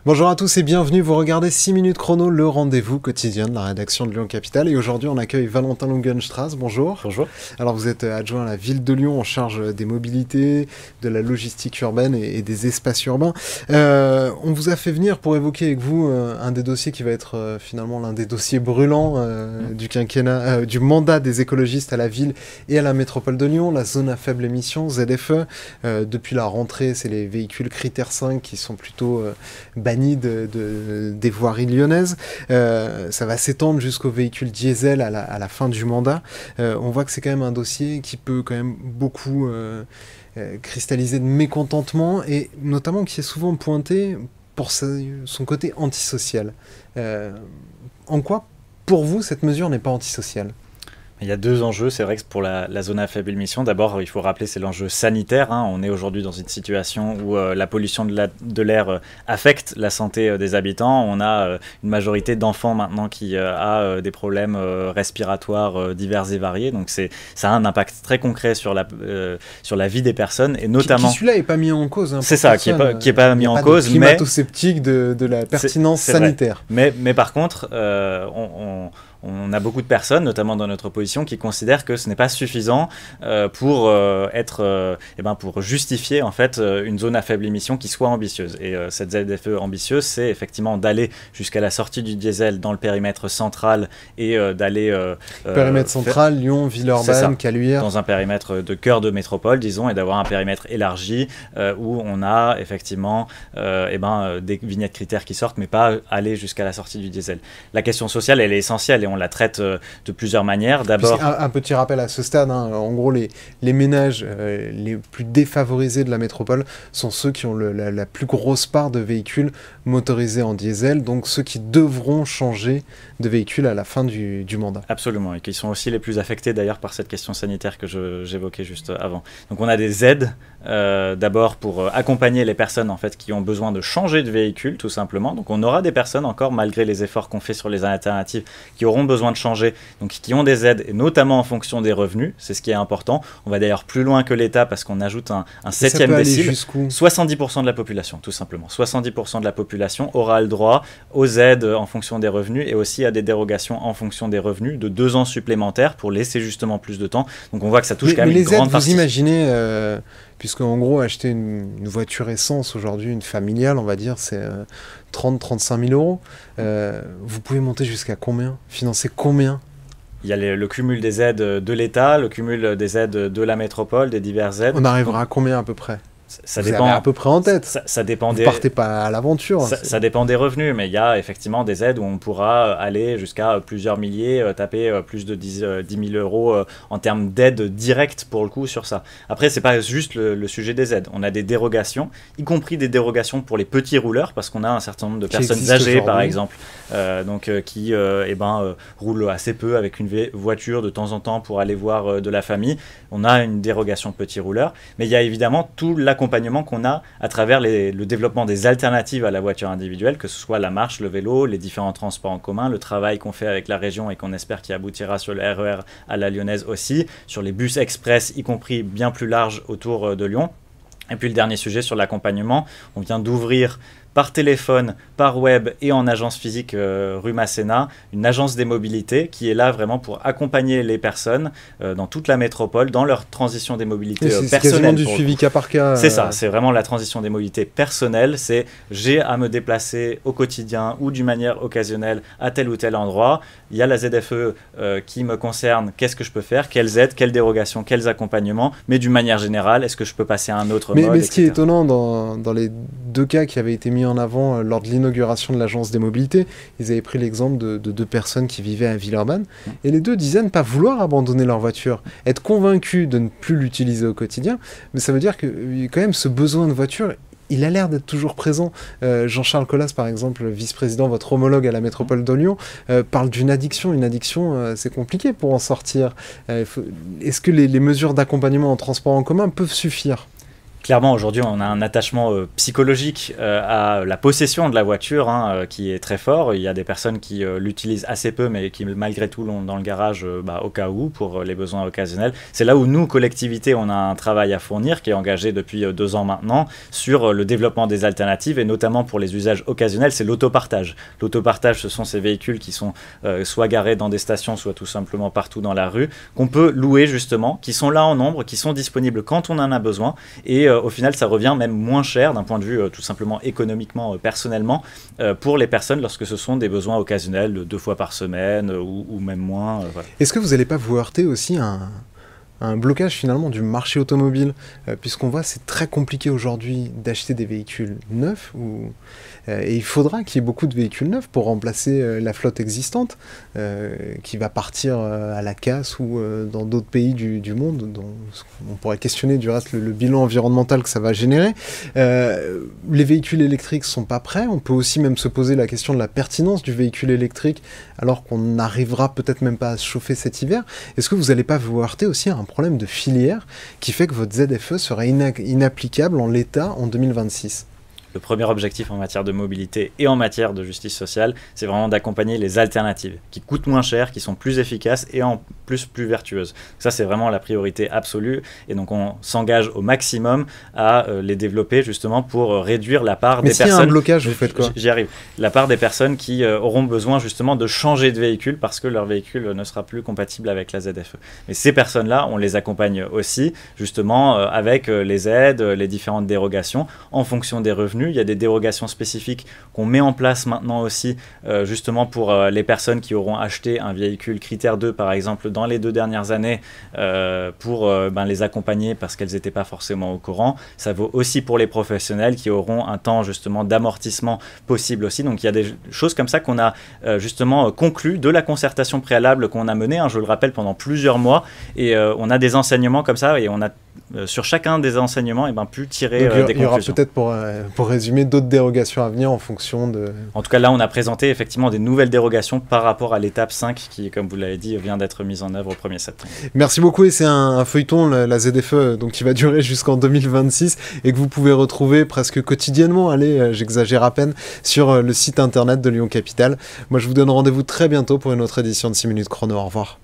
Bonjour à tous et bienvenue, vous regardez 6 minutes chrono, le rendez-vous quotidien de la rédaction de Lyon Capitale. Et aujourd'hui on accueille Valentin Lungenstrass, bonjour. Bonjour. Alors vous êtes adjoint à la ville de Lyon en charge des mobilités, de la logistique urbaine et des espaces urbains. On vous a fait venir pour évoquer avec vous un des dossiers qui va être finalement l'un des dossiers brûlants du quinquennat, du mandat des écologistes à la ville et à la métropole de Lyon, la zone à faible émission, ZFE. Depuis la rentrée, c'est les véhicules critères 5 qui sont plutôt bannis des voiries lyonnaises. Ça va s'étendre jusqu'aux véhicules diesel à la fin du mandat. On voit que c'est quand même un dossier qui peut quand même beaucoup cristalliser de mécontentement et notamment qui est souvent pointé pour son côté antisocial. En quoi, pour vous, cette mesure n'est pas antisociale ? Il y a deux enjeux, c'est vrai que pour la zone à faible émission, d'abord il faut rappeler c'est l'enjeu sanitaire, hein. On est aujourd'hui dans une situation où la pollution de l'air affecte la santé des habitants. On a une majorité d'enfants maintenant qui a des problèmes respiratoires divers et variés, donc ça a un impact très concret sur la vie des personnes et notamment... Qui celui-là n'est pas mis en cause. Hein, c'est ça, qui est pas mis en cause, mais... climato-sceptique de la pertinence sanitaire. Mais par contre, on a beaucoup de personnes, notamment dans notre opposition, qui considèrent que ce n'est pas suffisant pour justifier en fait une zone à faible émission qui soit ambitieuse. Et cette ZFE ambitieuse, c'est effectivement d'aller jusqu'à la sortie du diesel dans le périmètre central et d'aller... périmètre central, Lyon, Villeurbanne, Caluire. Dans un périmètre de cœur de métropole, disons, et d'avoir un périmètre élargi où on a effectivement des vignettes critères qui sortent, mais pas aller jusqu'à la sortie du diesel. La question sociale, elle est essentielle et on la traite de plusieurs manières. D'abord, un petit rappel à ce stade, hein, en gros les ménages les plus défavorisés de la métropole sont ceux qui ont la plus grosse part de véhicules motorisés en diesel, donc ceux qui devront changer de véhicule à la fin du mandat. Absolument, et qui sont aussi les plus affectés d'ailleurs par cette question sanitaire que j'évoquais juste avant. Donc on a des aides d'abord pour accompagner les personnes en fait qui ont besoin de changer de véhicule tout simplement. Donc on aura des personnes encore, malgré les efforts qu'on fait sur les alternatives, qui auront besoin de changer, donc qui ont des aides, et notamment en fonction des revenus, c'est ce qui est important. On va d'ailleurs plus loin que l'État parce qu'on ajoute un septième décile. 70% de la population, tout simplement. 70% de la population aura le droit aux aides en fonction des revenus et aussi à des dérogations en fonction des revenus de 2 ans supplémentaires pour laisser justement plus de temps. Donc on voit que ça touche quand même une grande partie. Vous imaginez, puisque en gros acheter une voiture essence aujourd'hui, une familiale, on va dire, c'est 30-35 000 euros. Vous pouvez monter jusqu'à combien? Financer combien? Il y a le cumul des aides de l'État, le cumul des aides de la métropole, des diverses aides. On arrivera à combien à peu près? Ça vous dépend avez à peu près en tête. Ça dépend vous partez pas à l'aventure. Ça dépend des revenus, mais il y a effectivement des aides où on pourra aller jusqu'à plusieurs milliers, taper plus de 10 000 euros en termes d'aides directes pour le coup sur ça. Après, c'est pas juste le sujet des aides. On a des dérogations, y compris des dérogations pour les petits rouleurs, parce qu'on a un certain nombre de personnes âgées, par exemple, qui roulent assez peu avec une voiture de temps en temps pour aller voir de la famille. On a une dérogation petits rouleurs, mais il y a évidemment tout l'accompagnement qu'on a à travers le développement des alternatives à la voiture individuelle, que ce soit la marche, le vélo, les différents transports en commun, le travail qu'on fait avec la région et qu'on espère qu'il aboutira sur le RER à la lyonnaise aussi, sur les bus express, y compris bien plus larges autour de Lyon. Et puis le dernier sujet sur l'accompagnement, on vient d'ouvrir par téléphone, par web et en agence physique rue Masséna, une agence des mobilités qui est là vraiment pour accompagner les personnes dans toute la métropole, dans leur transition des mobilités personnelles. C'est quasiment du suivi cas par cas. C'est ça, c'est vraiment la transition des mobilités personnelles. C'est j'ai à me déplacer au quotidien ou d'une manière occasionnelle à tel ou tel endroit. Il y a la ZFE qui me concerne, qu'est-ce que je peux faire, quelles aides, quelles dérogations, quels accompagnements, mais d'une manière générale, est-ce que je peux passer à un autre mode, mais ce qui est étonnant dans les 2 cas qui avaient été mis en avant lors de l'inauguration de l'agence des mobilités, ils avaient pris l'exemple de 2 personnes qui vivaient à Villeurbanne, et les 2 disaient ne pas vouloir abandonner leur voiture, être convaincus de ne plus l'utiliser au quotidien, mais ça veut dire que quand même ce besoin de voiture, il a l'air d'être toujours présent. Jean-Charles Colas, par exemple, vice-président, votre homologue à la métropole de Lyon, parle d'une addiction. Une addiction, c'est compliqué pour en sortir. Est-ce que les mesures d'accompagnement en transport en commun peuvent suffire ? Clairement, aujourd'hui, on a un attachement psychologique à la possession de la voiture qui est très fort. Il y a des personnes qui l'utilisent assez peu, mais qui malgré tout l'ont dans le garage au cas où, pour les besoins occasionnels. C'est là où nous, collectivité, on a un travail à fournir qui est engagé depuis 2 ans maintenant sur le développement des alternatives et notamment pour les usages occasionnels, c'est l'autopartage. L'autopartage, ce sont ces véhicules qui sont soit garés dans des stations, soit tout simplement partout dans la rue, qu'on peut louer justement, qui sont là en nombre, qui sont disponibles quand on en a besoin et au final, ça revient même moins cher d'un point de vue tout simplement économiquement, personnellement, pour les personnes lorsque ce sont des besoins occasionnels de 2 fois par semaine ou même moins. Voilà. Est-ce que vous n'allez pas vous heurter aussi à un blocage finalement du marché automobile, puisqu'on voit c'est très compliqué aujourd'hui d'acheter des véhicules neufs et il faudra qu'il y ait beaucoup de véhicules neufs pour remplacer la flotte existante qui va partir à la casse ou dans d'autres pays du monde dont on pourrait questionner du reste le bilan environnemental que ça va générer. Les véhicules électriques sont pas prêts, on peut aussi même se poser la question de la pertinence du véhicule électrique alors qu'on n'arrivera peut-être même pas à se chauffer cet hiver. Est-ce que vous n'allez pas vous heurter aussi à un problème de filière qui fait que votre ZFE serait inapplicable en l'état en 2026 ? Le premier objectif en matière de mobilité et en matière de justice sociale, c'est vraiment d'accompagner les alternatives qui coûtent moins cher, qui sont plus efficaces et en plus vertueuses. Ça, c'est vraiment la priorité absolue et donc on s'engage au maximum à les développer justement pour réduire la part des personnes... Mais s'il y a un blocage, vous faites quoi ? J'y arrive. La part des personnes qui auront besoin justement de changer de véhicule parce que leur véhicule ne sera plus compatible avec la ZFE. Mais ces personnes-là, on les accompagne aussi justement avec les aides, les différentes dérogations en fonction des revenus. Il y a des dérogations spécifiques qu'on met en place maintenant aussi justement pour les personnes qui auront acheté un véhicule critère 2 par exemple dans les 2 dernières années pour les accompagner parce qu'elles n'étaient pas forcément au courant. Ça vaut aussi pour les professionnels qui auront un temps justement d'amortissement possible aussi. Donc il y a des choses comme ça qu'on a justement conclu de la concertation préalable qu'on a menée, je le rappelle, pendant plusieurs mois et on a des enseignements comme ça et on a sur chacun des enseignements pu tirer des conclusions. Il y aura peut-être pour résumer d'autres dérogations à venir en fonction de... En tout cas là on a présenté effectivement des nouvelles dérogations par rapport à l'étape 5 qui, comme vous l'avez dit, vient d'être mise en œuvre au 1er septembre. Merci beaucoup et c'est un feuilleton, la ZFE, donc qui va durer jusqu'en 2026 et que vous pouvez retrouver presque quotidiennement, allez, j'exagère à peine, sur le site internet de Lyon Capital. Moi je vous donne rendez-vous très bientôt pour une autre édition de 6 minutes chrono. Au revoir.